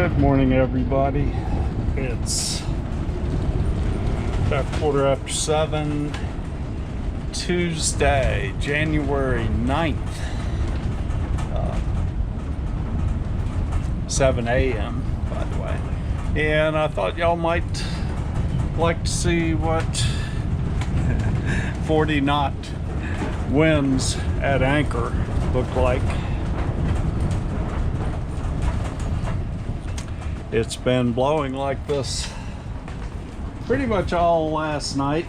Good morning, everybody. It's about 7:15, Tuesday, January 9th, 7 a.m., by the way. And I thought y'all might like to see what 40-knot winds at anchor look like. It's been blowing like this pretty much all last night.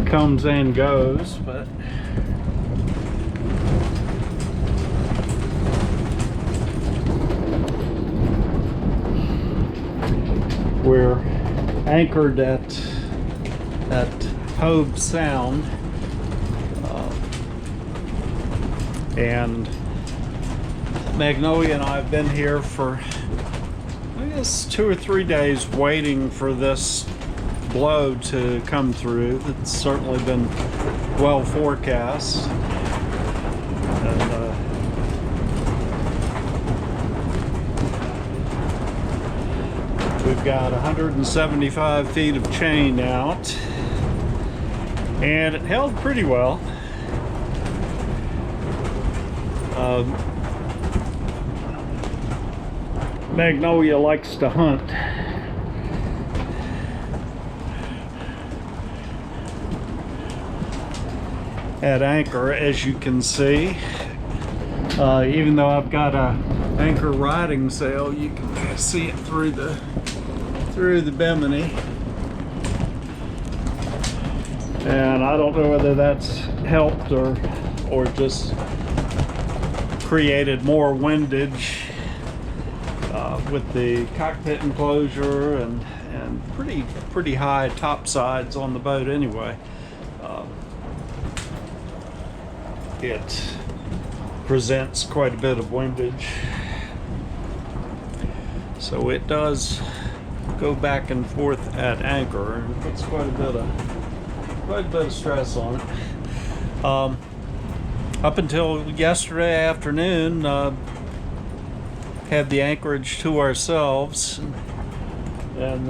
Comes and goes, but we're anchored at Hobe Sound, and Magnolia and I have been here for, I guess, 2 or 3 days waiting for this blow to come through. It's certainly been well forecast. And we've got 175 feet of chain out, and it held pretty well. Magnolia likes to hunt. At anchor, as you can see. Even though I've got a anchor riding sail, you can see it through the bimini. And I don't know whether that's helped or just created more windage with the cockpit enclosure and pretty high top sides on the boat anyway. It presents quite a bit of windage, so it does go back and forth at anchor and puts quite a bit of stress on it. Up until yesterday afternoon, had the Anchorage to ourselves, and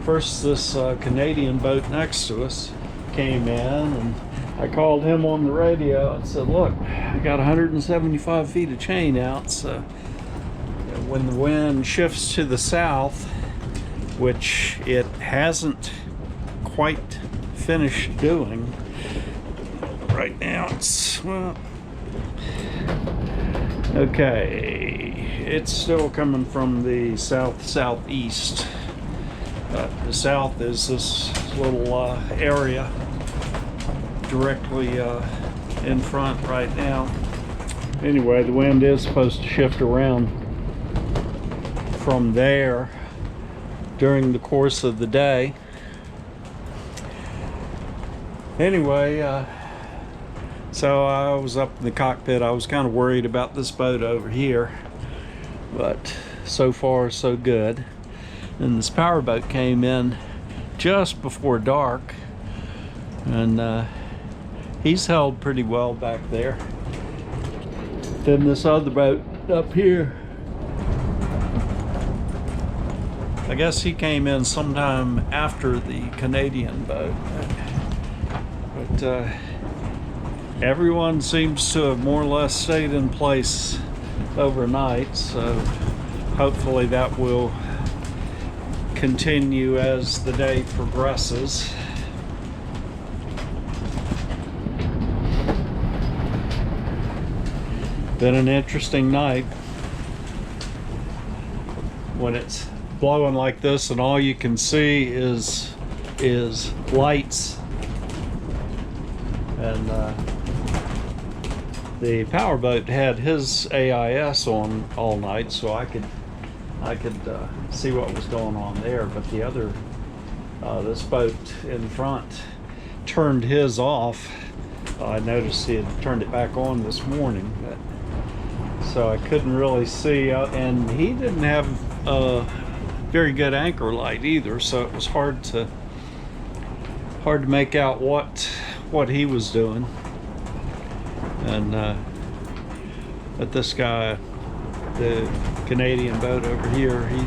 first this Canadian boat next to us came in, and I called him on the radio and said, look, I got 175 feet of chain out, so when the wind shifts to the south, which it hasn't quite finished doing right now, it's, well, okay, it's still coming from the southeast. The south is this little area directly in front right now. Anyway, the wind is supposed to shift around from there during the course of the day. Anyway, so I was up in the cockpit. I was kind of worried about this boat over here, but so far so good. And this powerboat came in just before dark, and he's held pretty well back there. Then this other boat up here, I guess he came in sometime after the Canadian boat, but everyone seems to have more or less stayed in place overnight, so hopefully that will continue as the day progresses. Been an interesting night when it's blowing like this and all you can see is lights, and the powerboat had his AIS on all night, so I could see what was going on there, but the other this boat in front turned his off. I noticed he had turned it back on this morning, but so I couldn't really see, and he didn't have a very good anchor light either, so it was hard to make out what he was doing. And But this guy, the Canadian boat over here, he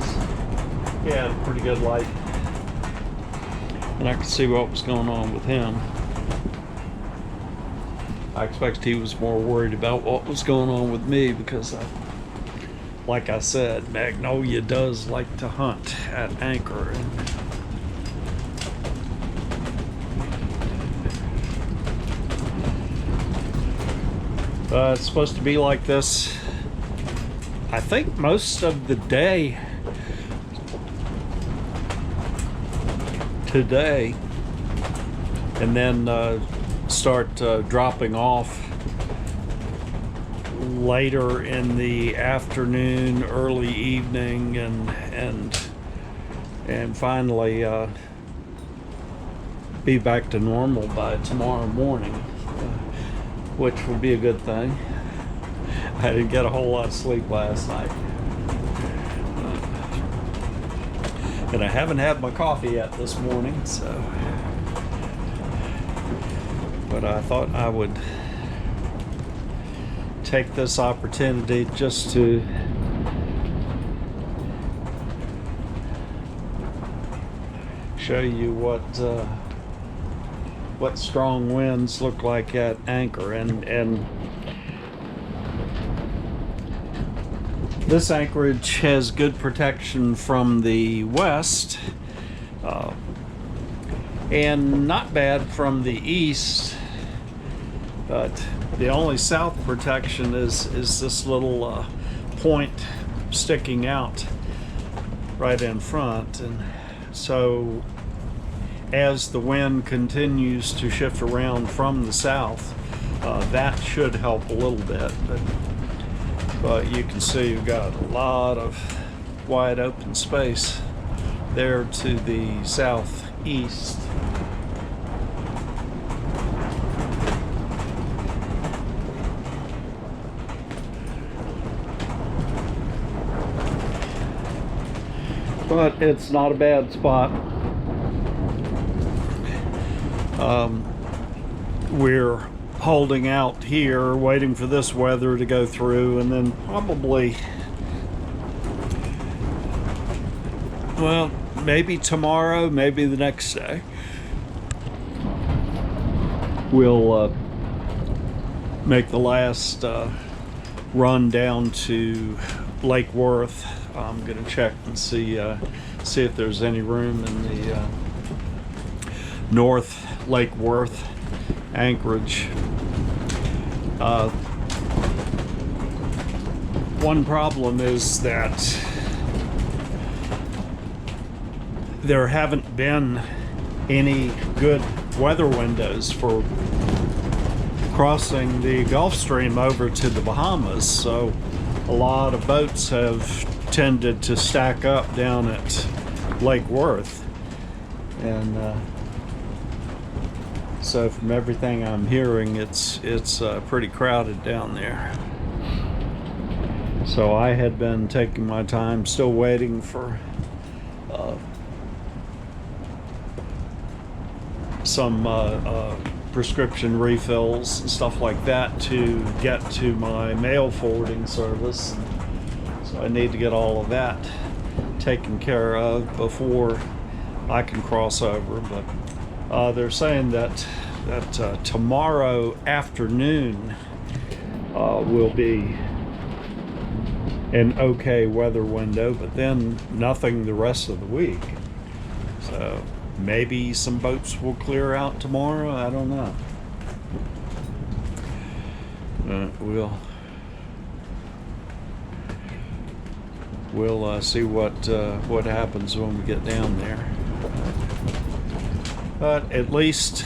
had a pretty good light, and I could see what was going on with him. I expect he was more worried about what was going on with me because, like I said, Magnolia does like to hunt at anchor. It's supposed to be like this, I think, most of the day today, and then start dropping off later in the afternoon, early evening, and finally be back to normal by tomorrow morning, which would be a good thing. I didn't get a whole lot of sleep last night, and I haven't had my coffee yet this morning, so. But I thought I would take this opportunity just to show you what strong winds look like at anchor, and this anchorage has good protection from the west, and not bad from the east, but the only south protection is this little point sticking out right in front. And so as the wind continues to shift around from the south, that should help a little bit, but you can see you've got a lot of wide open space there to the southeast. But it's not a bad spot. We're holding out here, waiting for this weather to go through, and then probably, well, maybe tomorrow, maybe the next day, we'll make the last run down to Lake Worth. I'm gonna check and see if there's any room in the North Lake Worth, Anchorage. One problem is that there haven't been any good weather windows for crossing the Gulf Stream over to the Bahamas, so a lot of boats have tended to stack up down at Lake Worth, and so from everything I'm hearing, it's pretty crowded down there. So I had been taking my time, still waiting for some prescription refills and stuff like that to get to my mail forwarding service. So I need to get all of that taken care of before I can cross over. But they're saying that tomorrow afternoon will be an okay weather window, but then nothing the rest of the week. So maybe some boats will clear out tomorrow. I don't know. We'll see what happens when we get down there. But at least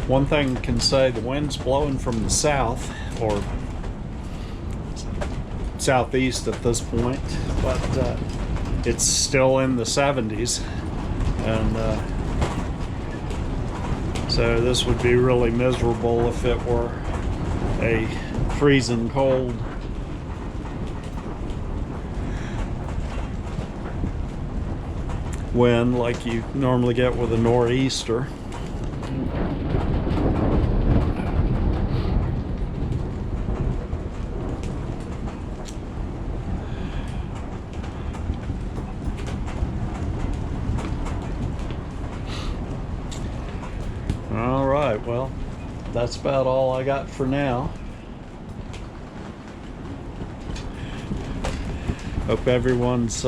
one thing can say, the wind's blowing from the south or southeast at this point, but it's still in the 70s, and so this would be really miserable if it were a freezing cold wind like you normally get with a nor'easter. that's about all I got for now. Hope everyone's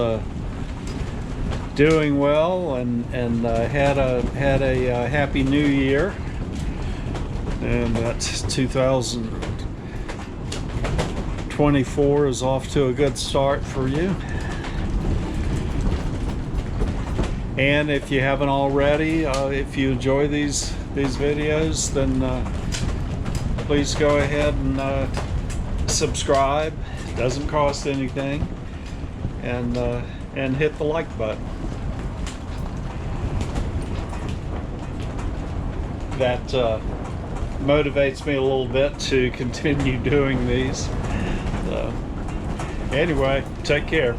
doing well and had a happy new year. And that's 2024 is off to a good start for you. And if you haven't already, if you enjoy these videos, then please go ahead and subscribe. It doesn't cost anything, and hit the like button. That motivates me a little bit to continue doing these. So, anyway, take care.